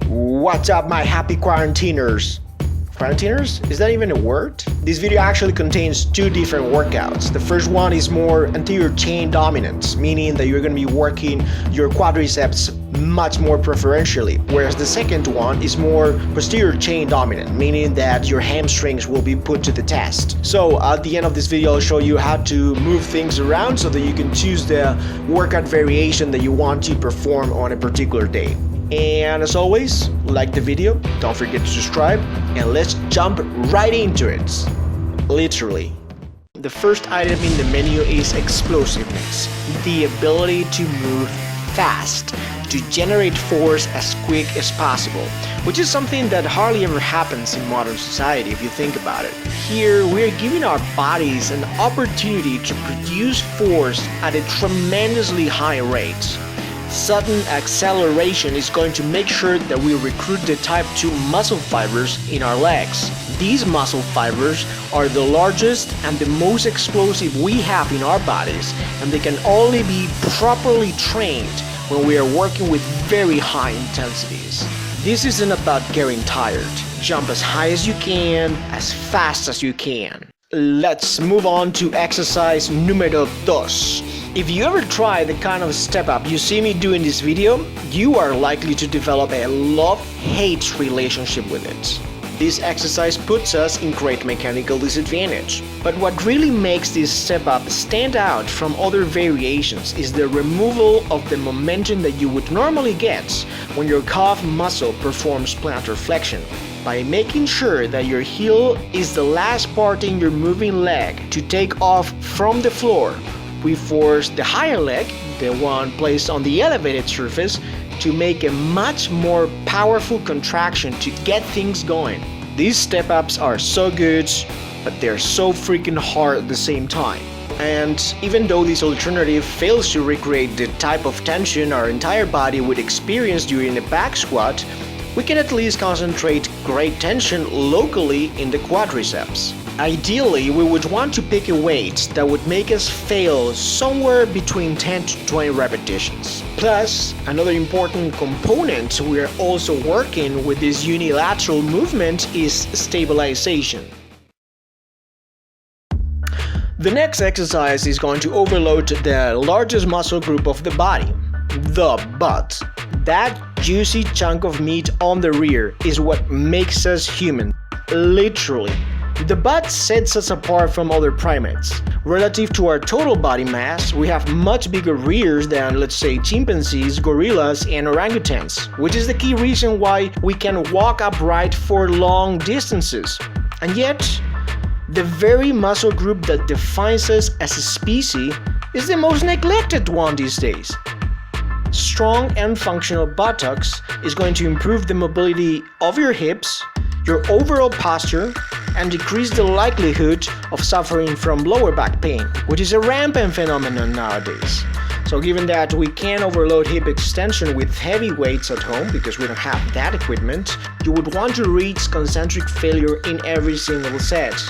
What's up, my happy quarantiners? Quarantiners? Is that even a word? This video actually contains two different workouts. The first one is more anterior chain dominant, meaning that you're going to be working your quadriceps much more preferentially, whereas the second one is more posterior chain dominant, meaning that your hamstrings will be put to the test. So at the end of this video, I'll show you how to move things around so that you can choose the workout variation that you want to perform on a particular day. And as always, like the video, don't forget to subscribe, and let's jump right into it. Literally. The first item in the menu is explosiveness, the ability to move fast, to generate force as quick as possible, which is something that hardly ever happens in modern society if you think about it. Here, we're giving our bodies an opportunity to produce force at a tremendously high rate. Sudden acceleration is going to make sure that we recruit the type 2 muscle fibers in our legs. These muscle fibers are the largest and the most explosive we have in our bodies, and they can only be properly trained when we are working with very high intensities. This isn't about getting tired. Jump as high as you can, as fast as you can. Let's move on to exercise numero 2. If you ever try the kind of step up you see me do in this video, you are likely to develop a love-hate relationship with it. This exercise puts us in great mechanical disadvantage. But what really makes this step up stand out from other variations is the removal of the momentum that you would normally get when your calf muscle performs plantar flexion. By making sure that your heel is the last part in your moving leg to take off from the floor, we force the higher leg, the one placed on the elevated surface, to make a much more powerful contraction to get things going. These step-ups are so good, but they're so freaking hard at the same time. And even though this alternative fails to recreate the type of tension our entire body would experience during a back squat, we can at least concentrate great tension locally in the quadriceps. Ideally, we would want to pick a weight that would make us fail somewhere between 10 to 20 repetitions. Plus, another important component we are also working with this unilateral movement is stabilization. The next exercise is going to overload the largest muscle group of the body, the butt. That juicy chunk of meat on the rear is what makes us human, literally. The butt sets us apart from other primates. Relative to our total body mass, we have much bigger rears than, let's say, chimpanzees, gorillas, and orangutans, which is the key reason why we can walk upright for long distances. And yet, the very muscle group that defines us as a species is the most neglected one these days. Strong and functional buttocks is going to improve the mobility of your hips, your overall posture, and decrease the likelihood of suffering from lower back pain, which is a rampant phenomenon nowadays. So given that we can't overload hip extension with heavy weights at home because we don't have that equipment, you would want to reach concentric failure in every single set.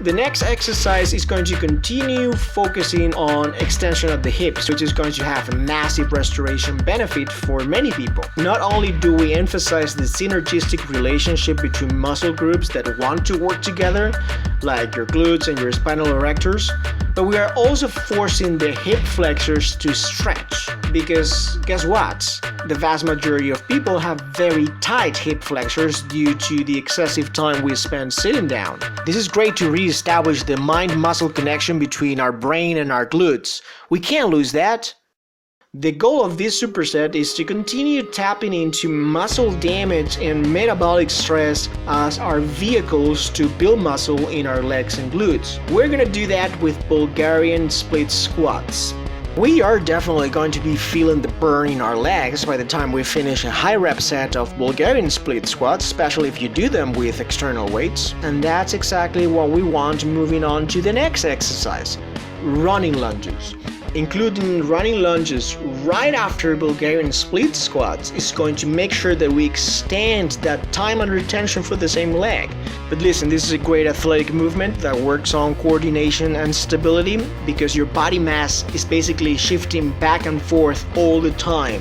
The next exercise is going to continue focusing on extension of the hips, which is going to have a massive restoration benefit for many people. Not only do we emphasize the synergistic relationship between muscle groups that want to work together, like your glutes and your spinal erectors, but we are also forcing the hip flexors to stretch. Because guess what? The vast majority of people have very tight hip flexors due to the excessive time we spend sitting down. This is great to re-establish the mind-muscle connection between our brain and our glutes. We can't lose that. The goal of this superset is to continue tapping into muscle damage and metabolic stress as our vehicles to build muscle in our legs and glutes. We're gonna do that with Bulgarian split squats. We are definitely going to be feeling the burn in our legs by the time we finish a high rep set of Bulgarian split squats, especially if you do them with external weights. And that's exactly what we want moving on to the next exercise, running lunges. Including running lunges right after Bulgarian split squats is going to make sure that we extend that time under tension for the same leg. But listen, this is a great athletic movement that works on coordination and stability because your body mass is basically shifting back and forth all the time.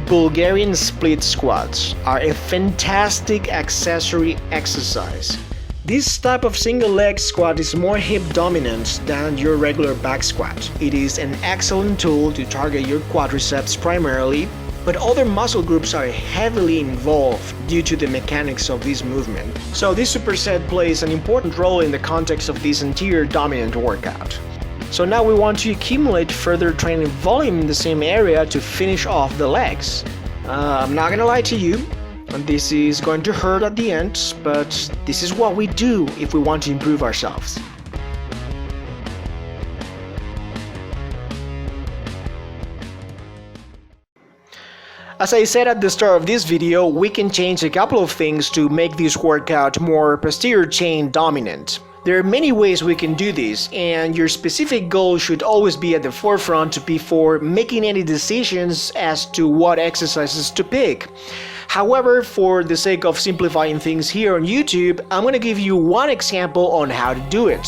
Bulgarian split squats are a fantastic accessory exercise. This type of single leg squat is more hip dominant than your regular back squat. It is an excellent tool to target your quadriceps primarily, but other muscle groups are heavily involved due to the mechanics of this movement. So this superset plays an important role in the context of this anterior dominant workout. So now we want to accumulate further training volume in the same area to finish off the legs. I'm not gonna lie to you, this is going to hurt at the end, but this is what we do if we want to improve ourselves. As I said at the start of this video, we can change a couple of things to make this workout more posterior chain dominant. There are many ways we can do this, and your specific goal should always be at the forefront before making any decisions as to what exercises to pick. However, for the sake of simplifying things here on YouTube, I'm going to give you one example on how to do it.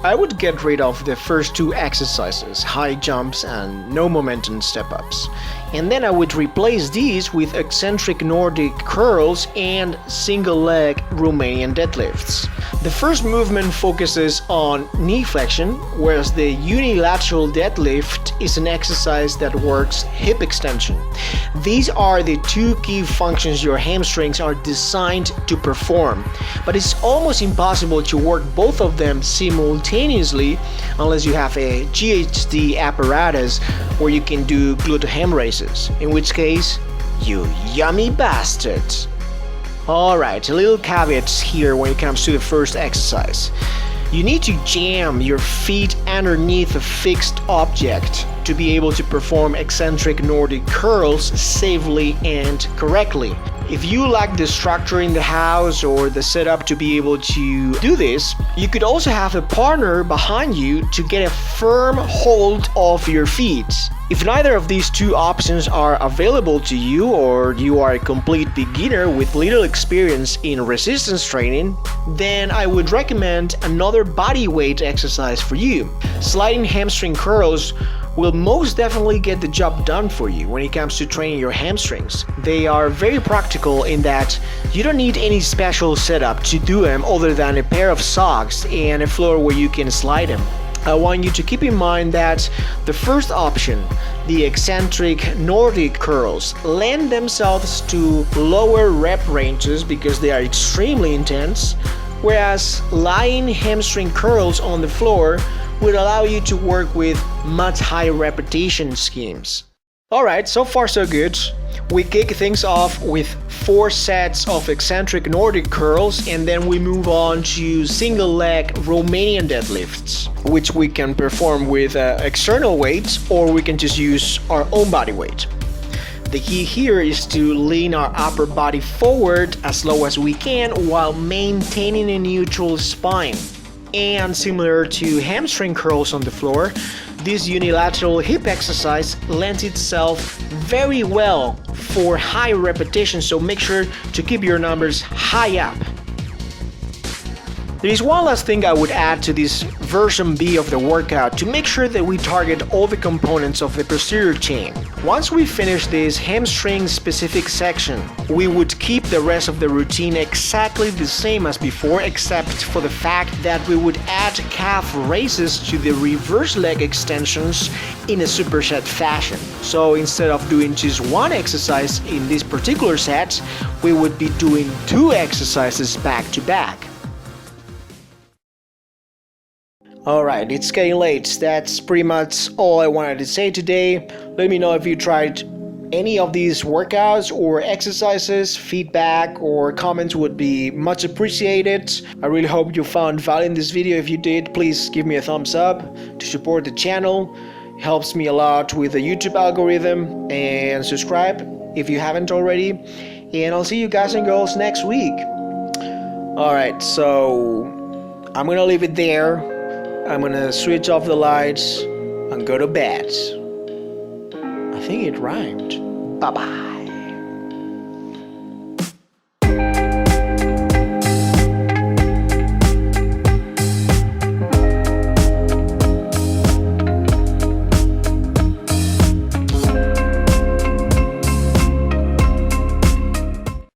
I would get rid of the first two exercises, high jumps and no momentum step-ups. And then I would replace these with eccentric Nordic curls and single leg Romanian deadlifts. The first movement focuses on knee flexion, whereas the unilateral deadlift is an exercise that works hip extension. These are the two key functions your hamstrings are designed to perform, but it's almost impossible to work both of them simultaneously unless you have a GHD apparatus where you can do glute ham raises, in which case, you yummy bastards. Alright, a little caveats here when it comes to the first exercise. You need to jam your feet underneath a fixed object to be able to perform eccentric Nordic curls safely and correctly. If you lack the structure in the house or the setup to be able to do this, you could also have a partner behind you to get a firm hold of your feet. If neither of these two options are available to you, or you are a complete beginner with little experience in resistance training, then I would recommend another body weight exercise for you. Sliding hamstring curls will most definitely get the job done for you when it comes to training your hamstrings. They are very practical in that you don't need any special setup to do them other than a pair of socks and a floor where you can slide them. I want you to keep in mind that the first option, the eccentric Nordic curls, lend themselves to lower rep ranges because they are extremely intense, whereas lying hamstring curls on the floor would allow you to work with much higher repetition schemes. Alright, so far so good. We kick things off with 4 sets of eccentric Nordic curls, and then we move on to single leg Romanian deadlifts, which we can perform with external weights, or we can just use our own body weight. The key here is to lean our upper body forward as low as we can while maintaining a neutral spine. And similar to hamstring curls on the floor, this unilateral hip exercise lends itself very well for high repetition, so make sure to keep your numbers high up. There is one last thing I would add to this version B of the workout to make sure that we target all the components of the posterior chain. Once we finish this hamstring specific section, we would keep the rest of the routine exactly the same as before, except for the fact that we would add calf raises to the reverse leg extensions in a superset fashion. So instead of doing just one exercise in this particular set, we would be doing 2 exercises back to back. Alright, it's getting late. That's pretty much all I wanted to say today. Let me know if you tried any of these workouts or exercises. Feedback or comments would be much appreciated. I really hope you found value in this video. If you did, please give me a thumbs up to support the channel. It helps me a lot with the YouTube algorithm. And subscribe if you haven't already. And I'll see you guys and girls next week. Alright, so I'm gonna leave it there. I'm gonna switch off the lights and go to bed. I think it rhymed. Bye bye.